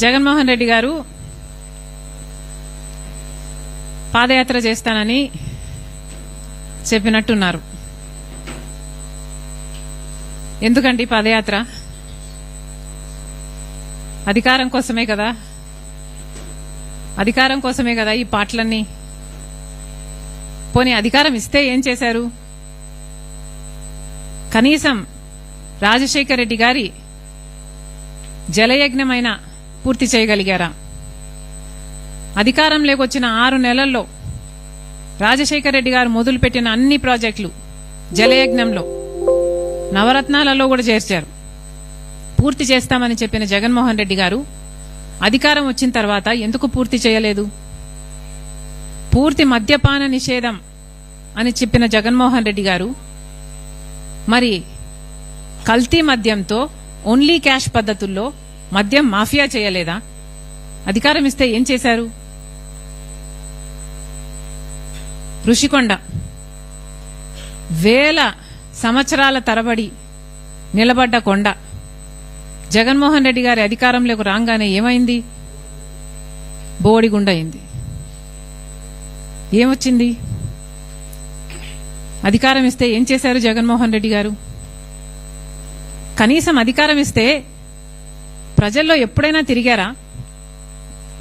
జగన్మోహన్ రెడ్డి గారు పాదయాత్ర చేస్తానని చెప్పినట్టున్నారు. ఎందుకండి పాదయాత్ర? అధికారం కోసమే కదా, అధికారం కోసమే కదా ఈ పాటలన్నీ. పోనీ అధికారం ఇస్తే ఏం చేశారు? కనీసం రాజశేఖర రెడ్డి గారి జలయజ్ఞమైనా పూర్తి చేయగలిగారా? అధికారం లేకొచ్చిన 6 నెలల్లో రాజశేఖర రెడ్డి గారు మొదలుపెట్టిన అన్ని ప్రాజెక్టులు జలయజ్ఞంలో నవరత్నాలలో కూడా చేర్చారు. పూర్తి చేస్తామని చెప్పిన జగన్మోహన్ రెడ్డి గారు అధికారం వచ్చిన తర్వాత ఎందుకు పూర్తి చేయలేదు? పూర్తి మద్యపాన నిషేధం అని చెప్పిన జగన్మోహన్ రెడ్డి గారు మరి కల్తీ మద్యంతో ఓన్లీ క్యాష్ పద్ధతుల్లో మద్యం మాఫియా చేయలేదా? అధికారం ఇస్తే ఏం చేశారు? ఋషికొండ వేల సంవత్సరాల తరబడి నిలబడ్డ కొండ జగన్మోహన్ రెడ్డి గారి అధికారంలోకి రాగానే ఏమైంది? బోడిగుండయింది. ఏమొచ్చింది? అధికారం ఇస్తే ఏం చేశారు జగన్మోహన్ రెడ్డి గారు? కనీసం అధికారం ఇస్తే ప్రజల్లో ఎప్పుడైనా తిరిగారా?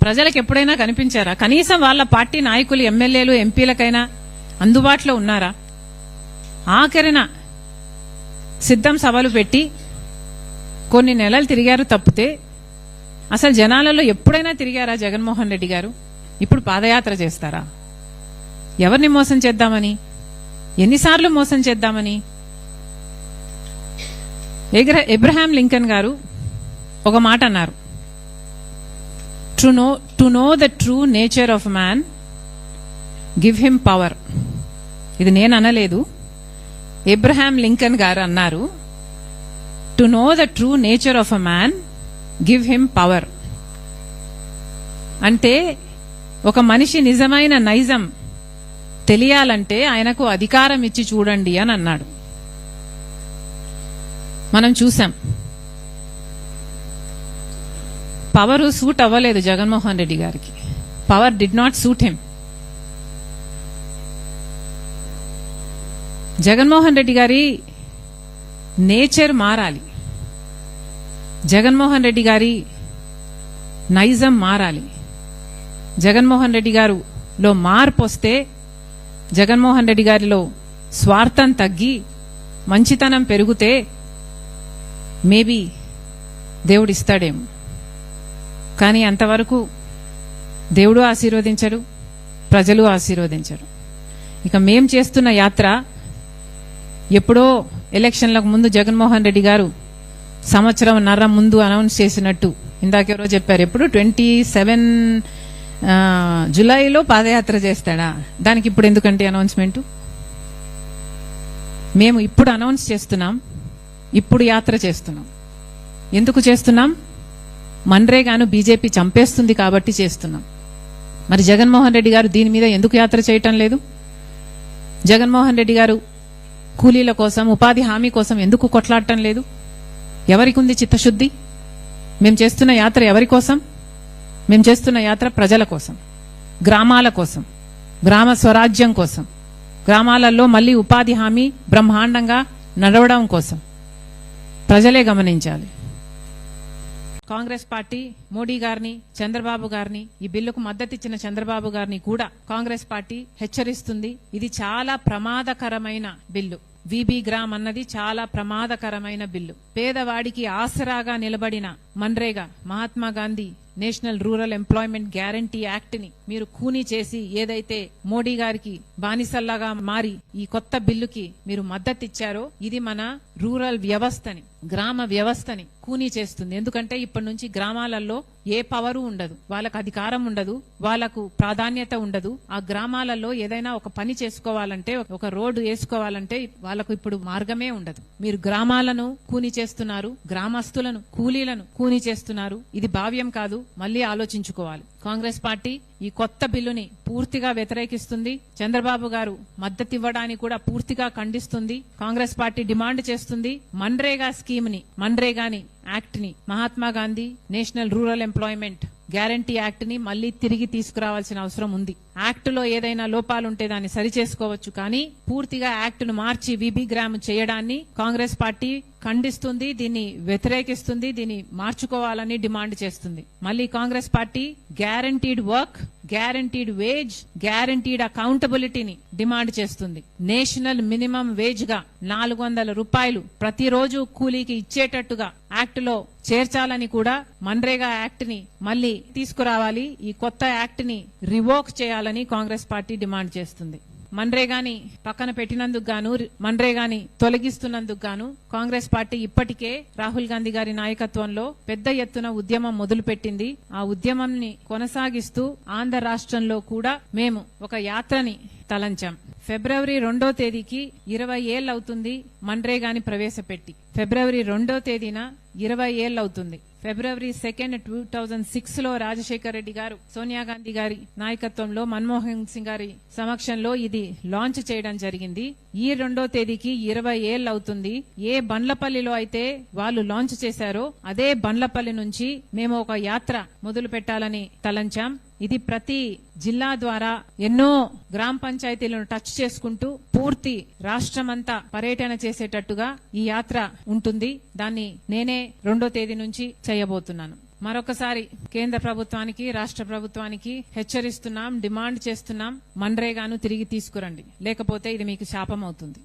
ప్రజలకు ఎప్పుడైనా కనిపించారా? కనీసం వాళ్ళ పార్టీ నాయకులు, ఎమ్మెల్యేలు, ఎంపీలకైనా అందుబాటులో ఉన్నారా? ఆఖరిన సిద్ధం సభలు పెట్టి కొన్ని నెలలు తిరిగారు తప్పితే అసలు జనాలలో ఎప్పుడైనా తిరిగారా జగన్మోహన్ రెడ్డి గారు? ఇప్పుడు పాదయాత్ర చేస్తారా? ఎవరిని మోసం చేద్దామని? ఎన్నిసార్లు మోసం చేద్దామని? అబ్రహాం లింకన్ గారు ఒక మాట అన్నారు, to know the true nature of man give him power. ఇది నేను అనలేదు, అబ్రహాం లింకన్ గారు అన్నారు. To know the true nature of a man give him power. అంటే ఒక మనిషి నిజమైన నైజం తెలియాలంటే ఆయనకు అధికారం ఇచ్చి చూడండి అని అన్నాడు. మనం చూసాం, పవర్ సూట్ అవ్వలేదు జగన్మోహన్ రెడ్డి గారికి. Power did not suit him. Jaganmohan Reddy గారి నేచర్ మారాలి, జగన్మోహన్ రెడ్డి గారి నైజం మారాలి. జగన్మోహన్ రెడ్డి గారులో మార్పు వస్తే, జగన్మోహన్ రెడ్డి గారిలో స్వార్థం తగ్గి మంచితనం పెరిగితే మేబీ దేవుడిస్తాడేమో. కానీ అంతవరకు దేవుడు ఆశీర్వదించడు, ప్రజలు ఆశీర్వదించరు. ఇక మేం చేస్తున్న యాత్ర ఎప్పుడో ఎలక్షన్లకు ముందు జగన్మోహన్ రెడ్డి గారు సంవత్సరంన్నర ముందు అనౌన్స్ చేసినట్టు ఇందాకెవరో చెప్పారు, ఎప్పుడు 27 జులైలో పాదయాత్ర చేస్తాడా? దానికి ఇప్పుడు ఎందుకంటే అనౌన్స్మెంట్? మేము ఇప్పుడు అనౌన్స్ చేస్తున్నాం, ఇప్పుడు యాత్ర చేస్తున్నాం. ఎందుకు చేస్తున్నాం? మన్రేగాను బీజేపీ చంపేస్తుంది కాబట్టి చేస్తున్నాం. మరి జగన్మోహన్ రెడ్డి గారు దీని మీద ఎందుకు యాత్ర చేయటం లేదు? జగన్మోహన్ రెడ్డి గారు కూలీల కోసం, ఉపాధి హామీ కోసం ఎందుకు కొట్లాడటం లేదు? ఎవరికి ఉంది చిత్తశుద్ధి? మేము చేస్తున్న యాత్ర ఎవరి కోసం? మేము చేస్తున్న యాత్ర ప్రజల కోసం, గ్రామాల కోసం, గ్రామ స్వరాజ్యం కోసం, గ్రామాలలో మళ్లీ ఉపాధి హామీ బ్రహ్మాండంగా నడవడం కోసం. ప్రజలే గమనించాలి. కాంగ్రెస్ పార్టీ మోడీ గారిని, చంద్రబాబు గారిని, ఈ బిల్లుకు మద్దతిచ్చిన చంద్రబాబు గారిని కూడా కాంగ్రెస్ పార్టీ హెచ్చరిస్తుంది. ఇది చాలా ప్రమాదకరమైన బిల్లు. వీబీ గ్రామ్ అన్నది చాలా ప్రమాదకరమైన బిల్లు. పేదవాడికి ఆసరాగా నిలబడిన MNREGA, Mahatma Gandhi national rural employment guarantee act ని మీరు ఖూనీ చేసి ఏదైతే మోడీ గారికి బానిసల్లాగా మారి ఈ కొత్త బిల్లుకి మీరు మద్దతిచ్చారో ఇది మన రూరల్ వ్యవస్థని, గ్రామ వ్యవస్థని ఖూనీ చేస్తుంది. ఎందుకంటే ఇప్పటి నుంచి గ్రామాలలో ఏ పవరు ఉండదు, వాళ్ళకు అధికారం ఉండదు, వాళ్లకు ప్రాధాన్యత ఉండదు. ఆ గ్రామాలలో ఏదైనా ఒక పని చేసుకోవాలంటే, ఒక రోడ్డు వేసుకోవాలంటే వాళ్లకు ఇప్పుడు మార్గమే ఉండదు. మీరు గ్రామాలను ఖూనీ చేస్తున్నారు, గ్రామస్తులను, కూలీలను ఖూనీ చేస్తున్నారు. ఇది భావ్యం కాదు, మళ్లీ ఆలోచించుకోవాలి. కాంగ్రెస్ పార్టీ ఈ కొత్త బిల్లుని పూర్తిగా వ్యతిరేకిస్తుంది. చంద్రబాబు గారు మద్దతివ్వడానికి కూడా పూర్తిగా ఖండిస్తుంది. కాంగ్రెస్ పార్టీ డిమాండ్ చేస్తుంది, మన్రేగా స్కీమ్ ని, మన్రేగాని యాక్ట్ ని, Mahatma Gandhi national rural employment guarantee act ని మళ్లీ తిరిగి తీసుకురావాల్సిన అవసరం ఉంది. యాక్ట్ లో ఏదైనా లోపాలుంటే దాన్ని సరిచేసుకోవచ్చు, కానీ పూర్తిగా యాక్ట్ ను మార్చి విబిగ్రామ్ చేయడాన్ని కాంగ్రెస్ పార్టీ ఖండిస్తుంది, దీన్ని వ్యతిరేకిస్తుంది, దీన్ని మార్చుకోవాలని డిమాండ్ చేస్తుంది. మళ్ళీ Congress party guaranteed work, guaranteed wage, guaranteed అకౌంటబిలిటీని డిమాండ్ చేస్తుంది. నేషనల్ మినిమం వేజ్ గా 400 రూపాయలు ప్రతిరోజు కూలీకి ఇచ్చేటట్టుగా యాక్ట్ లో చేర్చాలని కూడా మన్రేగా యాక్ట్ ని మళ్లీ తీసుకురావాలి, ఈ కొత్త యాక్ట్ ని రివోక్ చేయాలని కాంగ్రెస్ పార్టీ డిమాండ్ చేస్తుంది. మన్రేగాని పక్కన పెట్టినందుకు గాను, మన్రేగాని తొలగిస్తున్నందుకు గాను కాంగ్రెస్ పార్టీ ఇప్పటికే రాహుల్ గాంధీ గారి నాయకత్వంలో పెద్ద ఎత్తున ఉద్యమం మొదలుపెట్టింది. ఆ ఉద్యమంని కొనసాగిస్తూ ఆంధ్ర రాష్ట్రంలో కూడా మేము ఒక యాత్రని తలంచాం. ఫిబ్రవరి 2వ తేదీకి 20 ఏళ్లు అవుతుంది మన్రేగాని ప్రవేశపెట్టి. ఫిబ్రవరి 2వ తేదీన 20 ఏళ్లు అవుతుంది. ఫిబ్రవరి 2, 2006 లో రాజశేఖర్ రెడ్డి గారు, సోనియా గాంధీ గారి నాయకత్వంలో, మన్మోహన్ సింగ్ గారి సమక్షంలో ఇది లాంచ్ చేయడం జరిగింది. ఈ 2వ తేదీకి 20 ఏళ్లు అవుతుంది. ఏ బండ్లపల్లిలో అయితే వాళ్ళు లాంచ్ చేశారో అదే బండ్లపల్లి నుంచి మేము ఒక యాత్ర మొదలు పెట్టాలని తలంచాం. ఇది ప్రతి జిల్లా ద్వారా ఎన్నో గ్రామ పంచాయతీలను టచ్ చేసుకుంటూ పూర్తి రాష్ట్రమంతా పర్యటన చేసేటట్టుగా ఈ యాత్ర ఉంటుంది. దాన్ని నేనే 2వ తేదీ నుంచి చేయబోతున్నాను. మరొకసారి కేంద్ర ప్రభుత్వానికి, రాష్ట్ర ప్రభుత్వానికి హెచ్చరిస్తున్నాం, డిమాండ్ చేస్తున్నాం, మన్రేగాను తిరిగి తీసుకురండి, లేకపోతే ఇది మీకు శాపం అవుతుంది.